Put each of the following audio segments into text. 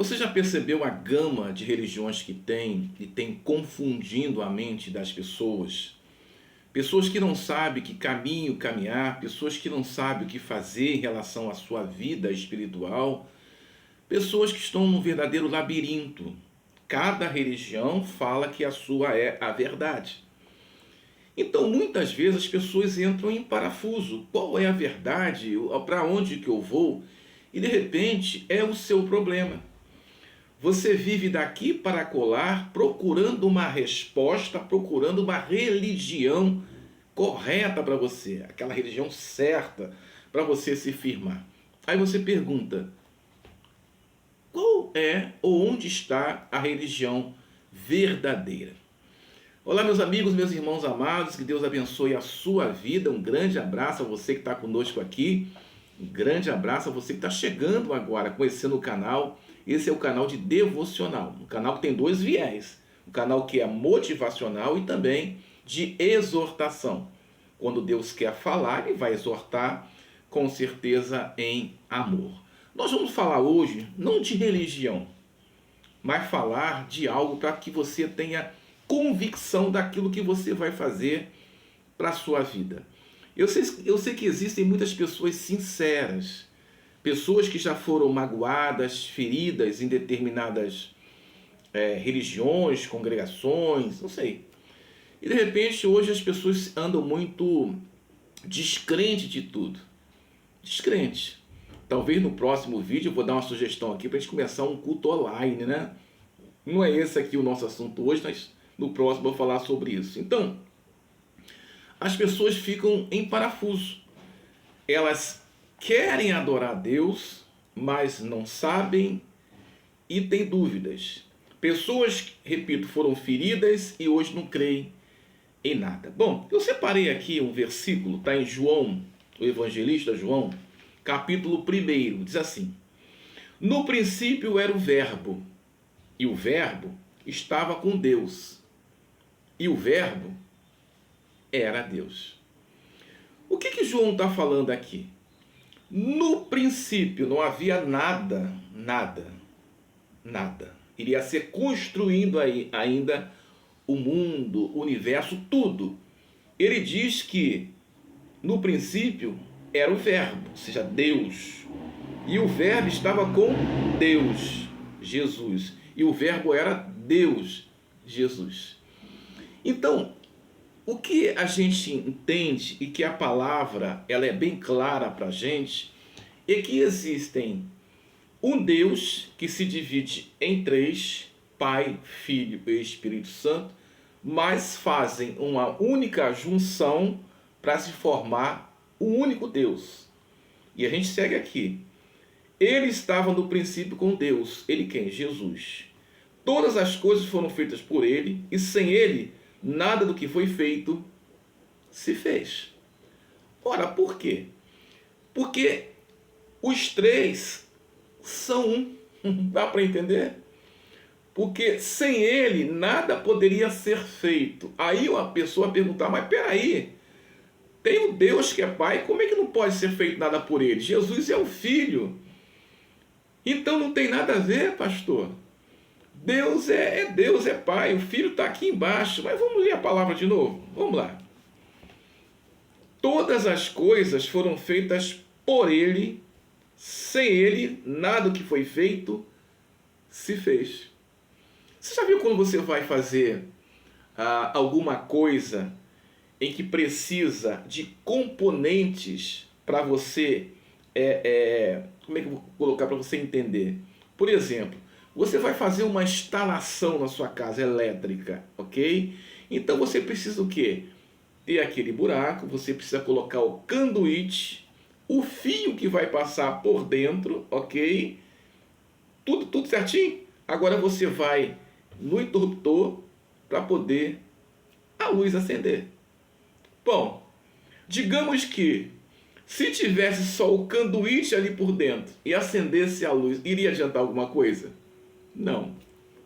Você já percebeu a gama de religiões que tem e tem confundindo a mente das pessoas? Pessoas que não sabem que caminho caminhar, pessoas que não sabem o que fazer em relação à sua vida espiritual, pessoas que estão num verdadeiro labirinto. Cada religião fala que a sua é a verdade. Então, muitas vezes as pessoas entram em parafuso. Qual é a verdade? Para onde que eu vou? E de repente é o seu problema. Você vive daqui para colar, procurando uma resposta, procurando uma religião correta para você, aquela religião certa para você se firmar. Aí você pergunta: qual é ou onde está a religião verdadeira? Olá, meus amigos, meus irmãos amados, que Deus abençoe a sua vida. Um grande abraço a você que está conosco aqui. Um grande abraço a você que está chegando agora, conhecendo o canal. Esse é o canal de devocional, um canal que tem dois viés. Um canal que é motivacional e também de exortação. Quando Deus quer falar, Ele vai exortar, com certeza, em amor. Nós vamos falar hoje, não de religião, mas falar de algo para que você tenha convicção daquilo que você vai fazer para a sua vida. Eu sei que existem muitas pessoas sinceras, pessoas que já foram magoadas, feridas em determinadas religiões, congregações, não sei. E de repente hoje as pessoas andam muito descrentes de tudo. Descrente. Talvez no próximo vídeo eu vou dar uma sugestão aqui para a gente começar um culto online, né? Não é esse aqui o nosso assunto hoje, mas no próximo eu vou falar sobre isso. Então, as pessoas ficam em parafuso. Elas querem adorar a Deus, mas não sabem e têm dúvidas. Pessoas, repito, foram feridas e hoje não creem em nada. Bom, eu separei aqui um versículo, está em João, o evangelista João, capítulo 1, diz assim: no princípio era o Verbo, e o Verbo estava com Deus, e o Verbo era Deus. O que João está falando aqui? No princípio não havia nada, nada. Iria ser construindo aí ainda o mundo, o universo, tudo. Ele diz que no princípio era o Verbo, ou seja, Deus. E o Verbo estava com Deus, Jesus. E o Verbo era Deus, Jesus. Então, o que a gente entende e que a palavra ela é bem clara para a gente é que existem um Deus que se divide em três, Pai, Filho e Espírito Santo, mas fazem uma única junção para se formar um único Deus. E a gente segue aqui. Ele estava no princípio com Deus. Ele quem? Jesus. Todas as coisas foram feitas por ele, e sem ele, nada do que foi feito se fez. Ora, por quê? Porque os três são um. Dá para entender? Porque sem ele, nada poderia ser feito. Aí a pessoa perguntar, mas peraí, tem um Deus que é Pai, como é que não pode ser feito nada por ele? Jesus é o Filho. Então não tem nada a ver, pastor. Deus é Deus, é Pai, o Filho está aqui embaixo. Mas vamos ler a palavra de novo? Vamos lá. Todas as coisas foram feitas por ele, sem ele, nada do que foi feito se fez. Você já viu quando você vai fazer alguma coisa em que precisa de componentes para você, como é que eu vou colocar para você entender? Por exemplo, você vai fazer uma instalação na sua casa elétrica, ok? Então você precisa o quê? Ter aquele buraco, você precisa colocar o conduíte, o fio que vai passar por dentro, ok? Tudo certinho? Agora você vai no interruptor para poder a luz acender. Bom, digamos que se tivesse só o conduíte ali por dentro e acendesse a luz, iria adiantar alguma coisa? Não.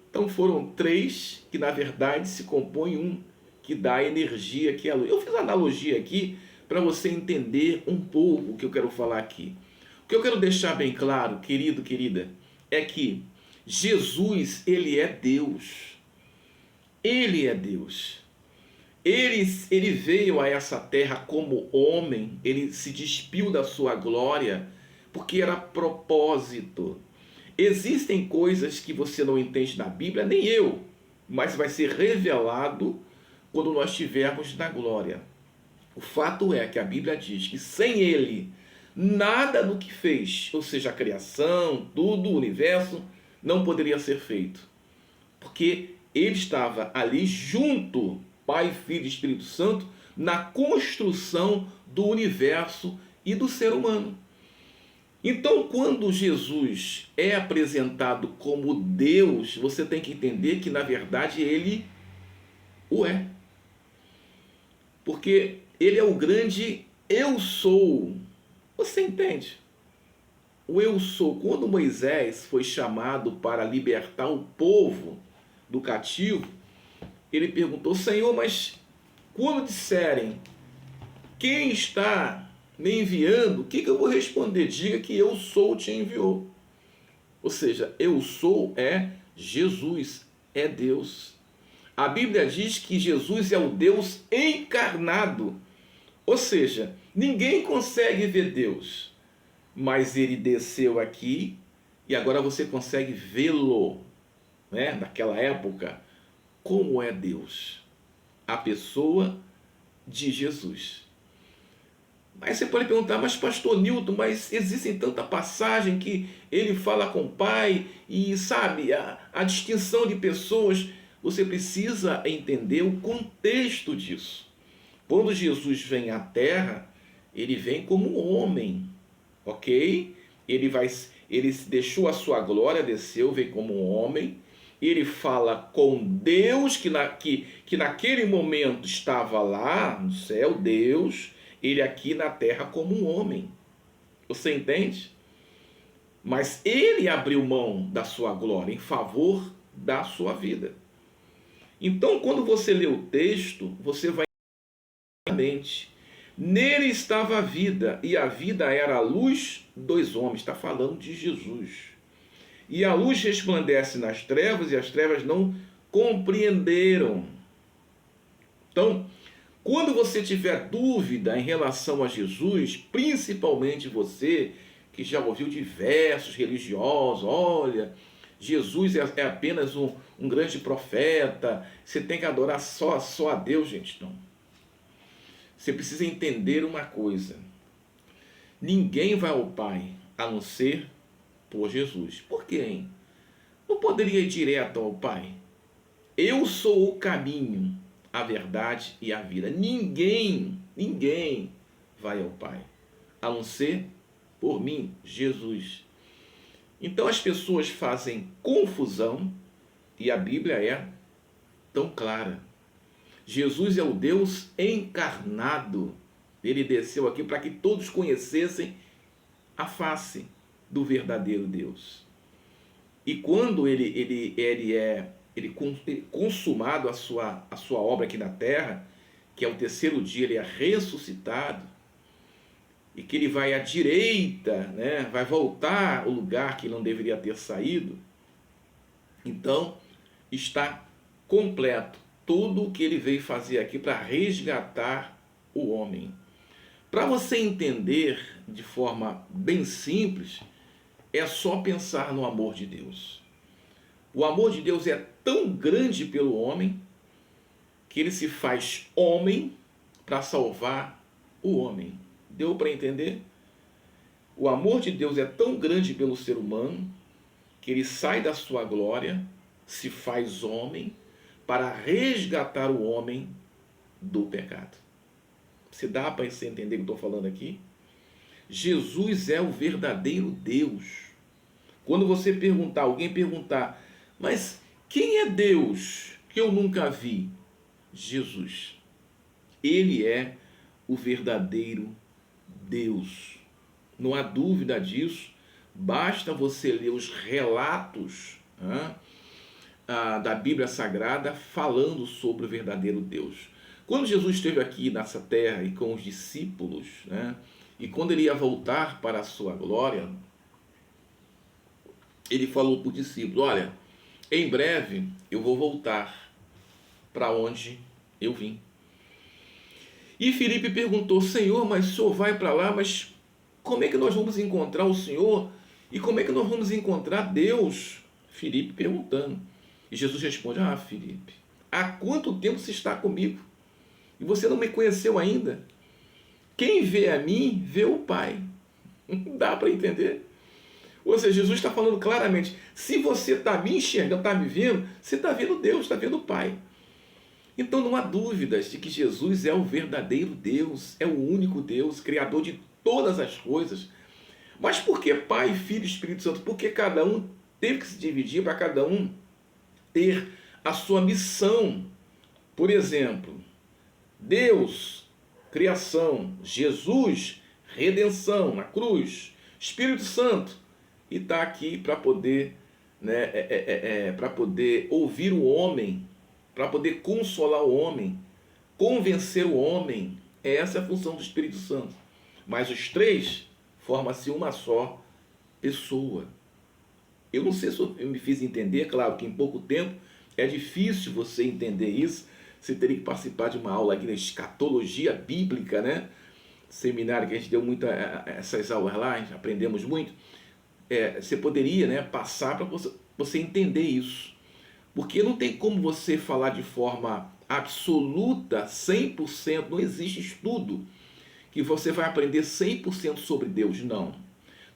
Então foram três que na verdade se compõem um, que dá a energia que é a luz. Eu fiz uma analogia aqui para você entender um pouco o que eu quero falar aqui. O que eu quero deixar bem claro, querido, querida, é que Jesus, ele é Deus. Ele é Deus. Ele veio a essa terra como homem, ele se despiu da sua glória, porque era propósito. Existem coisas que você não entende na Bíblia, nem eu, mas vai ser revelado quando nós estivermos na glória. O fato é que a Bíblia diz que sem ele, nada do que fez, ou seja, a criação, tudo, o universo, não poderia ser feito. Porque ele estava ali junto, Pai, Filho e Espírito Santo, na construção do universo e do ser humano. Então, quando Jesus é apresentado como Deus, você tem que entender que, na verdade, ele o é. Porque ele é o grande eu sou. Você entende? O eu sou. Quando Moisés foi chamado para libertar o povo do cativo, ele perguntou: Senhor, mas quando disserem quem está me enviando, o que eu vou responder? Diga que eu sou te enviou. Ou seja, eu sou é Jesus, é Deus. A Bíblia diz que Jesus é o Deus encarnado. Ou seja, ninguém consegue ver Deus, mas ele desceu aqui e agora você consegue vê-lo, né? Naquela época, como é Deus, a pessoa de Jesus. Mas você pode perguntar: mas pastor Newton, mas existem tanta passagem que ele fala com o Pai e sabe, a distinção de pessoas. Você precisa entender o contexto disso. Quando Jesus vem à Terra, ele vem como homem, ok? Ele deixou a sua glória, desceu, veio como um homem. Ele fala com Deus, que naquele momento estava lá no céu, Deus. Ele aqui na terra como um homem. Você entende? Mas ele abriu mão da sua glória em favor da sua vida. Então, quando você lê o texto, você vai mente. Nele estava a vida, e a vida era a luz dos homens. Está falando de Jesus. E a luz resplandece nas trevas, e as trevas não compreenderam. Então, quando você tiver dúvida em relação a Jesus, principalmente você que já ouviu diversos religiosos: olha, Jesus é apenas um grande profeta, você tem que adorar só a Deus. Gente, não. Você precisa entender uma coisa: ninguém vai ao Pai a não ser por Jesus. Por quê, hein? Não poderia ir direto ao Pai? Eu sou o caminho, a verdade e a vida. Ninguém vai ao Pai a não ser por mim, Jesus. Então as pessoas fazem confusão e a Bíblia é tão clara. Jesus é o Deus encarnado. Ele desceu aqui para que todos conhecessem a face do verdadeiro Deus. E quando ele consumado a sua obra aqui na terra, que ao terceiro dia ele é ressuscitado, e que ele vai à direita, né, vai voltar ao lugar que não deveria ter saído, então está completo tudo o que ele veio fazer aqui para resgatar o homem. Para você entender de forma bem simples, é só pensar no amor de Deus. O amor de Deus é tão grande pelo homem que ele se faz homem para salvar o homem. Deu para entender? O amor de Deus é tão grande pelo ser humano que ele sai da sua glória, se faz homem para resgatar o homem do pecado. Se dá para você entender o que eu estou falando aqui? Jesus é o verdadeiro Deus. Quando você alguém perguntar: mas quem é Deus que eu nunca vi? Jesus. Ele é o verdadeiro Deus. Não há dúvida disso. Basta você ler os relatos da Bíblia Sagrada falando sobre o verdadeiro Deus. Quando Jesus esteve aqui nessa terra e com os discípulos, e quando ele ia voltar para a sua glória, ele falou para o discípulo: olha, em breve eu vou voltar para onde eu vim. E Filipe perguntou: Senhor, mas o Senhor vai para lá, mas como é que nós vamos encontrar o Senhor? E como é que nós vamos encontrar Deus? Filipe perguntando. E Jesus responde: ah, Filipe, há quanto tempo você está comigo? E você não me conheceu ainda? Quem vê a mim, vê o Pai. Dá para entender? Ou seja, Jesus está falando claramente: se você está me enxergando, está me vendo, você está vendo Deus, está vendo o Pai. Então não há dúvidas de que Jesus é o verdadeiro Deus, é o único Deus, Criador de todas as coisas. Mas por que Pai, Filho e Espírito Santo? Porque cada um teve que se dividir para cada um ter a sua missão. Por exemplo, Deus, criação; Jesus, redenção na cruz; Espírito Santo, e está aqui para poder, para poder ouvir o homem, para poder consolar o homem, convencer o homem. Essa é a função do Espírito Santo. Mas os três formam-se uma só pessoa. Eu não sei se eu me fiz entender, claro que em pouco tempo é difícil você entender isso. Você teria que participar de uma aula aqui na escatologia bíblica, né? Seminário que a gente deu muito essas aulas lá, a gente aprendemos muito. Você poderia, né, passar para você entender isso. Porque não tem como você falar de forma absoluta, 100%, não existe estudo que você vai aprender 100% sobre Deus, não.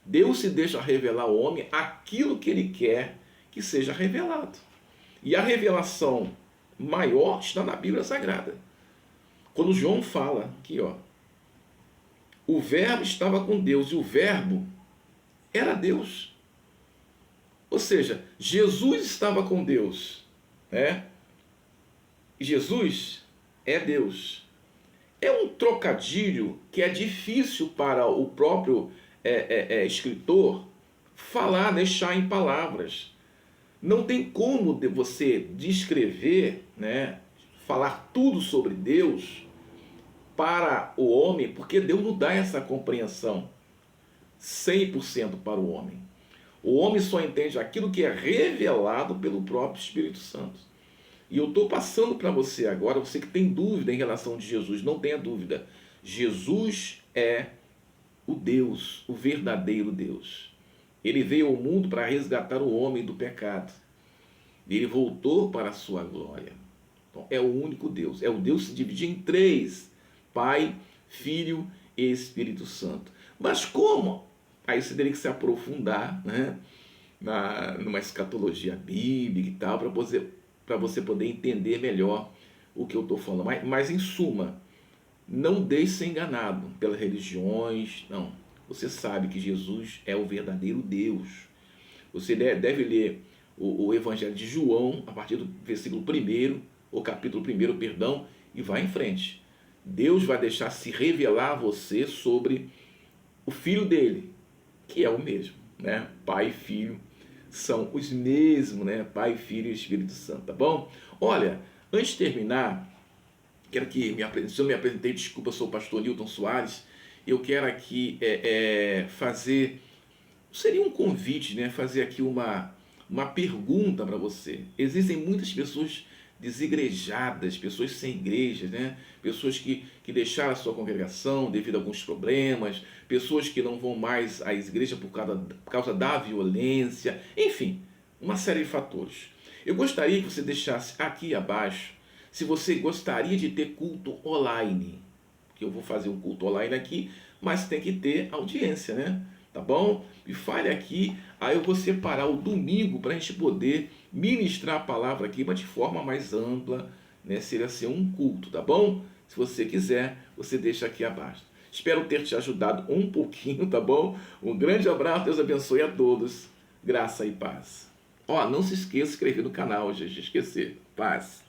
Deus se deixa revelar ao homem aquilo que ele quer que seja revelado. E a revelação maior está na Bíblia Sagrada. Quando João fala aqui, ó, o verbo estava com Deus e o verbo era Deus. Ou seja, Jesus estava com Deus, né? Jesus é Deus. É um trocadilho que é difícil para o próprio escritor falar, deixar em palavras. Não tem como você descrever, né, falar tudo sobre Deus para o homem, porque Deus não dá essa compreensão 100% para o homem. O homem só entende aquilo que é revelado pelo próprio Espírito Santo. E eu estou passando para você agora, você que tem dúvida em relação de Jesus, não tenha dúvida. Jesus é o Deus, o verdadeiro Deus. Ele veio ao mundo para resgatar o homem do pecado. Ele voltou para a sua glória. Então, é o único Deus. É o Deus que se divide em três: Pai, Filho e Espírito Santo. Mas como? Aí você teria que se aprofundar, né, numa escatologia bíblica e tal, para você poder entender melhor o que eu estou falando. Mas em suma, não deixe ser enganado pelas religiões, não. Você sabe que Jesus é o verdadeiro Deus. Você deve ler o Evangelho de João, a partir do versículo 1, ou capítulo 1, perdão, e vai em frente. Deus vai deixar se revelar a você sobre o Filho dele, que é o mesmo, né? Pai e Filho são os mesmos, né? Pai, Filho e Espírito Santo, tá bom? Olha, antes de terminar, quero que se eu me apresentei, desculpa, eu sou o pastor Newton Soares. Eu quero aqui fazer, seria um convite, né? Fazer aqui uma pergunta para você. Existem muitas pessoas desigrejadas, pessoas sem igrejas, né? Pessoas que deixaram a sua congregação devido a alguns problemas, pessoas que não vão mais às igrejas por causa da violência, enfim, uma série de fatores. Eu gostaria que você deixasse aqui abaixo se você gostaria de ter culto online, que eu vou fazer um culto online aqui, mas tem que ter audiência, né? Tá bom? Me fale aqui, aí eu vou separar o domingo para a gente poder ministrar a palavra aqui, mas de forma mais ampla, né? Seria ser um culto, tá bom? Se você quiser, você deixa aqui abaixo. Espero ter te ajudado um pouquinho, tá bom? Um grande abraço, Deus abençoe a todos. Graça e paz. Ó, não se esqueça de se inscrever no canal, gente, esquecer. Paz.